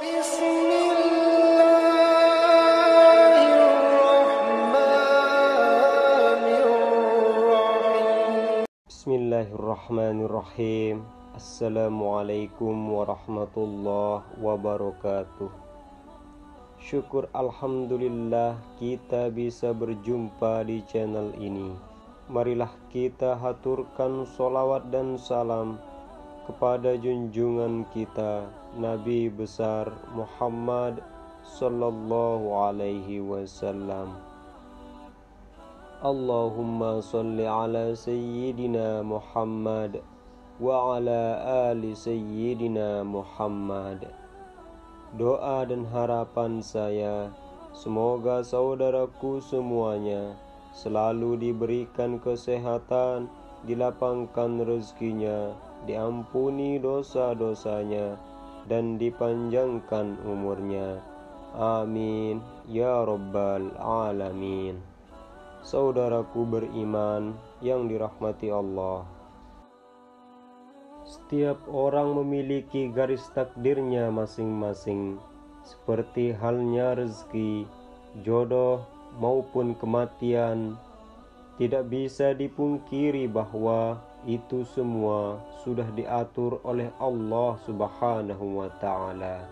Bismillahirrahmanirrahim. Assalamualaikum warahmatullahi wabarakatuh. Syukur alhamdulillah kita bisa berjumpa di channel ini. Marilah kita haturkan sholawat dan salam kepada junjungan kita Nabi besar Muhammad sallallahu alaihi wasallam. Allahumma salli ala sayyidina Muhammad wa ala ali sayyidina Muhammad. Doa dan harapan saya, semoga saudaraku semuanya selalu diberikan kesehatan, dilapangkan rezekinya, diampuni dosa-dosanya, dan dipanjangkan umurnya. Amin ya rabbal alamin. Saudaraku beriman yang dirahmati Allah, setiap orang memiliki garis takdirnya masing-masing, seperti halnya rezeki, jodoh maupun kematian. Tidak bisa dipungkiri bahwa itu semua sudah diatur oleh Allah Subhanahu wa Ta'ala.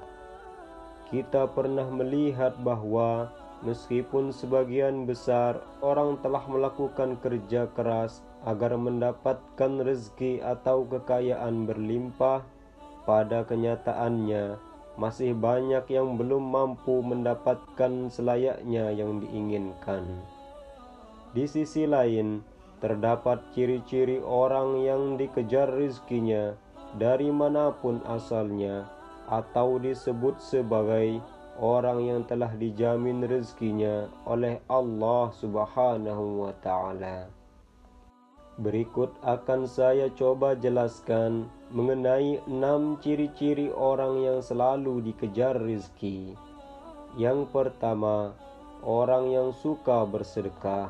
Kita pernah melihat bahwa meskipun sebagian besar orang telah melakukan kerja keras agar mendapatkan rezeki atau kekayaan berlimpah, pada kenyataannya masih banyak yang belum mampu mendapatkan selayaknya yang diinginkan. Di sisi lain, terdapat ciri-ciri orang yang dikejar rezekinya dari manapun asalnya, atau disebut sebagai orang yang telah dijamin rezekinya oleh Allah Subhanahu wa Ta'ala. Berikut akan saya coba jelaskan mengenai 6 ciri-ciri orang yang selalu dikejar rezeki. Yang pertama, orang yang suka bersedekah.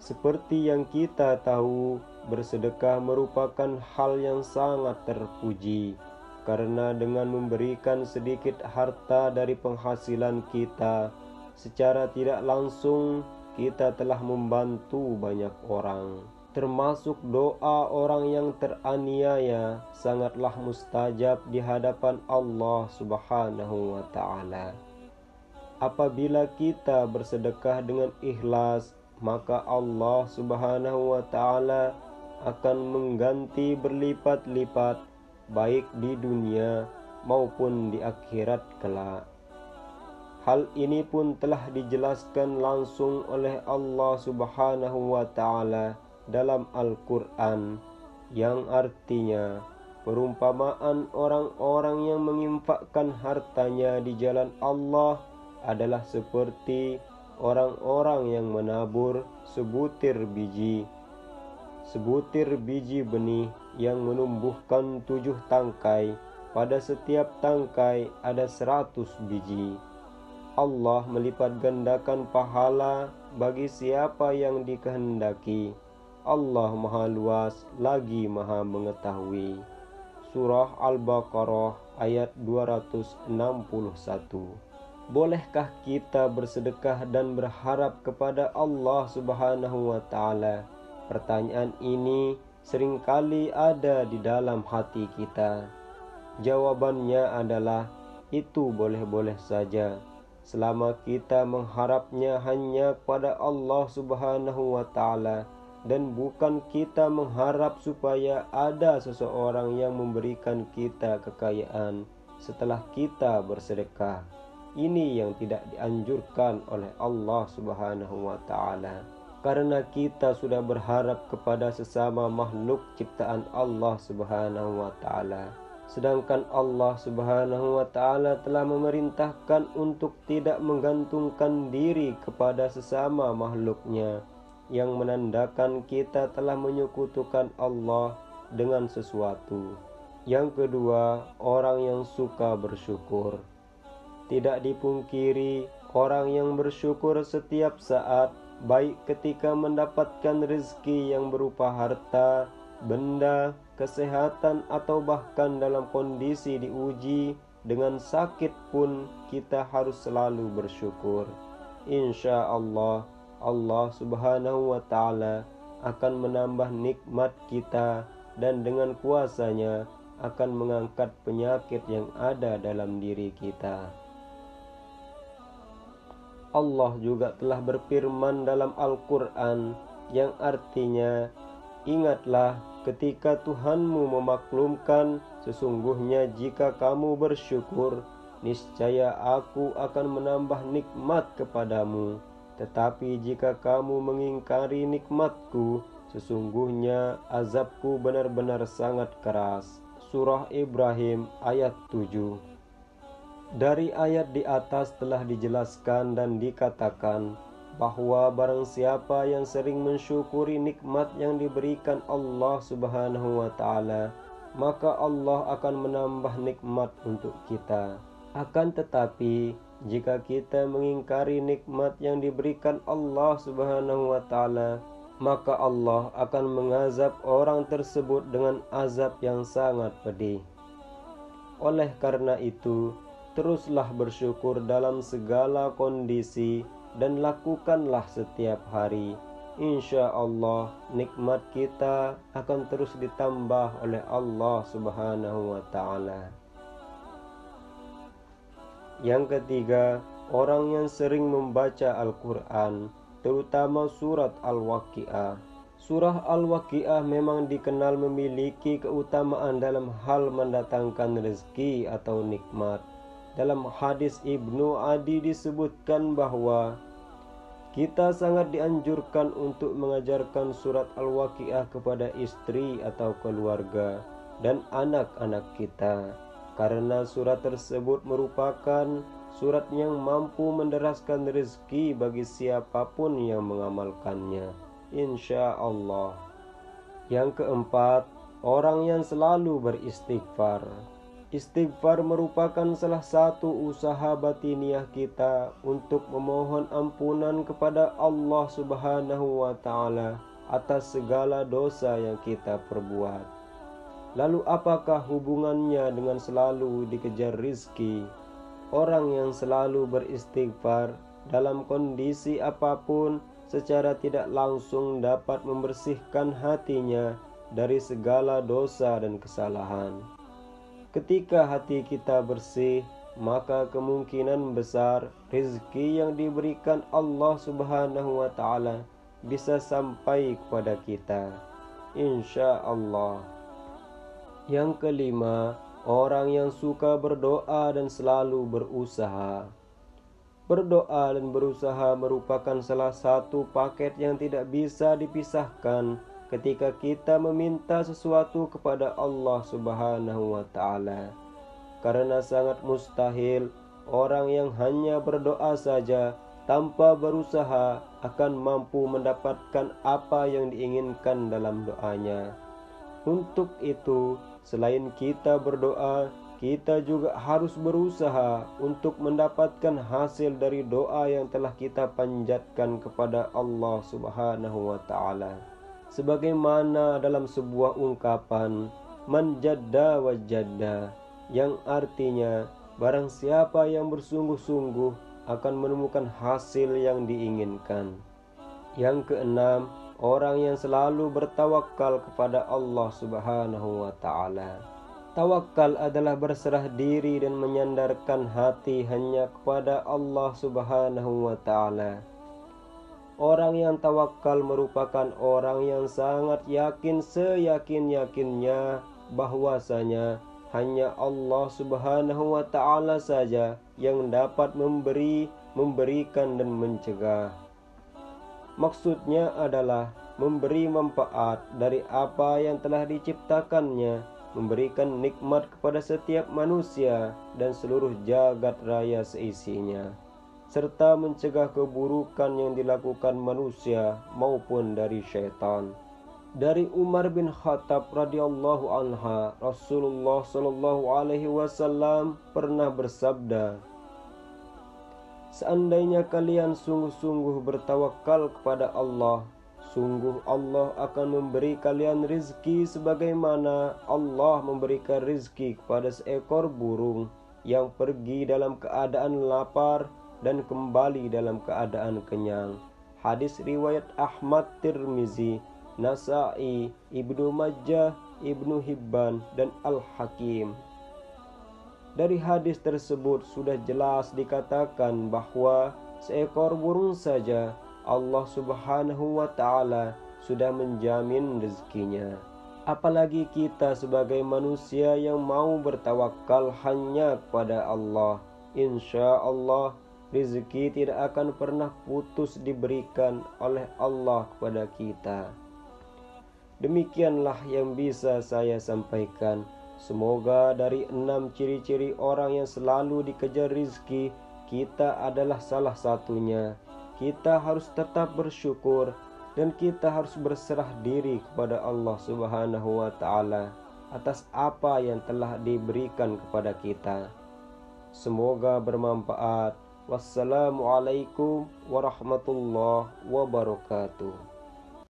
Seperti yang kita tahu, bersedekah merupakan hal yang sangat terpuji, karena dengan memberikan sedikit harta dari penghasilan kita, secara tidak langsung kita telah membantu banyak orang. Termasuk doa orang yang teraniaya sangatlah mustajab di hadapan Allah Subhanahu wa Ta'ala. Apabila kita bersedekah dengan ikhlas, maka Allah Subhanahu wa Ta'ala akan mengganti berlipat-lipat, baik di dunia maupun di akhirat kelak. Hal ini pun telah dijelaskan langsung oleh Allah Subhanahu wa Ta'ala dalam Al-Quran, yang artinya perumpamaan orang-orang yang menginfakkan hartanya di jalan Allah adalah seperti orang-orang yang menabur sebutir biji benih yang menumbuhkan 7 tangkai. Pada setiap tangkai ada 100 biji. Allah melipat gandakan pahala bagi siapa yang dikehendaki. Allah Maha Luas lagi Maha Mengetahui. Surah Al-Baqarah ayat 261. Bolehkah kita bersedekah dan berharap kepada Allah Subhanahu wa Ta'ala? Pertanyaan ini seringkali ada di dalam hati kita. Jawabannya adalah itu boleh-boleh saja, selama kita mengharapnya hanya kepada Allah Subhanahu wa Ta'ala, dan bukan kita mengharap supaya ada seseorang yang memberikan kita kekayaan setelah kita bersedekah. Ini yang tidak dianjurkan oleh Allah Subhanahu wa Ta'ala, karena kita sudah berharap kepada sesama makhluk ciptaan Allah Subhanahu wa Ta'ala. Sedangkan Allah Subhanahu wa Ta'ala telah memerintahkan untuk tidak menggantungkan diri kepada sesama makhluknya, yang menandakan kita telah menyekutukan Allah dengan sesuatu. Yang kedua, orang yang suka bersyukur. Tidak dipungkiri, orang yang bersyukur setiap saat, baik ketika mendapatkan rezeki yang berupa harta, benda, kesehatan, atau bahkan dalam kondisi diuji, dengan sakit pun kita harus selalu bersyukur. Insya Allah, Allah Subhanahu wa Ta'ala akan menambah nikmat kita dan dengan kuasanya akan mengangkat penyakit yang ada dalam diri kita. Allah juga telah berfirman dalam Al-Quran yang artinya, ingatlah ketika Tuhanmu memaklumkan, sesungguhnya jika kamu bersyukur, niscaya aku akan menambah nikmat kepadamu. Tetapi jika kamu mengingkari nikmatku, sesungguhnya azabku benar-benar sangat keras. Surah Ibrahim ayat 7. Dari ayat di atas telah dijelaskan dan dikatakan bahwa barang siapa yang sering mensyukuri nikmat yang diberikan Allah Subhanahu wa Ta'ala, maka Allah akan menambah nikmat untuk kita. Akan tetapi, jika kita mengingkari nikmat yang diberikan Allah Subhanahu wa Ta'ala, maka Allah akan mengazab orang tersebut dengan azab yang sangat pedih. Oleh karena itu, teruslah bersyukur dalam segala kondisi dan lakukanlah setiap hari. Insya Allah nikmat kita akan terus ditambah oleh Allah Subhanahu wa Ta'ala. Yang ketiga, orang yang sering membaca Al-Quran, terutama surat Al-Waqi'ah. Surah Al-Waqi'ah memang dikenal memiliki keutamaan dalam hal mendatangkan rezeki atau nikmat. Dalam hadis Ibnu Adi disebutkan bahwa kita sangat dianjurkan untuk mengajarkan surat Al-Waqi'ah kepada istri atau keluarga dan anak-anak kita, karena surat tersebut merupakan surat yang mampu menderaskan rezeki bagi siapapun yang mengamalkannya, insya Allah. Yang keempat, orang yang selalu beristighfar. Istighfar merupakan salah satu usaha batiniah kita untuk memohon ampunan kepada Allah Subhanahu wa Ta'ala atas segala dosa yang kita perbuat. Lalu apakah hubungannya dengan selalu dikejar rizki? Orang yang selalu beristighfar dalam kondisi apapun secara tidak langsung dapat membersihkan hatinya dari segala dosa dan kesalahan. Ketika hati kita bersih, maka kemungkinan besar rezeki yang diberikan Allah Subhanahu wa Ta'ala bisa sampai kepada kita, insya Allah. Yang kelima, orang yang suka berdoa dan selalu berusaha. Berdoa dan berusaha merupakan salah satu paket yang tidak bisa dipisahkan ketika kita meminta sesuatu kepada Allah Subhanahu wa Ta'ala. Karena sangat mustahil orang yang hanya berdoa saja tanpa berusaha akan mampu mendapatkan apa yang diinginkan dalam doanya. Untuk itu, selain kita berdoa, kita juga harus berusaha untuk mendapatkan hasil dari doa yang telah kita panjatkan kepada Allah Subhanahu wa Ta'ala. Sebagaimana dalam sebuah ungkapan, man jadda wa jadda, yang artinya barang siapa yang bersungguh-sungguh akan menemukan hasil yang diinginkan. Yang keenam, orang yang selalu bertawakal kepada Allah Subhanahu wa Ta'ala. Tawakal adalah berserah diri dan menyandarkan hati hanya kepada Allah Subhanahu wa Ta'ala. Orang yang tawakal merupakan orang yang sangat yakin seyakin-yakinnya bahwasanya hanya Allah Subhanahu wa Ta'ala saja yang dapat memberi, memberikan dan mencegah. Maksudnya adalah memberi manfaat dari apa yang telah diciptakannya, memberikan nikmat kepada setiap manusia dan seluruh jagat raya seisinya, serta mencegah keburukan yang dilakukan manusia maupun dari syaitan. Dari Umar bin Khattab radhiyallahu anha, Rasulullah sallallahu alaihi wasallam pernah bersabda, seandainya kalian sungguh-sungguh bertawakal kepada Allah, sungguh Allah akan memberi kalian rizki sebagaimana Allah memberikan rizki kepada seekor burung yang pergi dalam keadaan lapar dan kembali dalam keadaan kenyang. Hadis riwayat Ahmad, Tirmizi, Nasa'i, Ibnu Majah, Ibnu Hibban, dan Al-Hakim. Dari hadis tersebut sudah jelas dikatakan bahwa seekor burung saja Allah Subhanahu wa Ta'ala sudah menjamin rezekinya. Apalagi kita sebagai manusia yang mau bertawakal hanya kepada Allah. Insya Allah rezeki tidak akan pernah putus diberikan oleh Allah kepada kita. Demikianlah yang bisa saya sampaikan. Semoga dari 6 ciri-ciri orang yang selalu dikejar rezeki, kita adalah salah satunya. Kita harus tetap bersyukur dan kita harus berserah diri kepada Allah Subhanahu wa Ta'ala atas apa yang telah diberikan kepada kita. Semoga bermanfaat. Wassalamualaikum warahmatullahi wabarakatuh.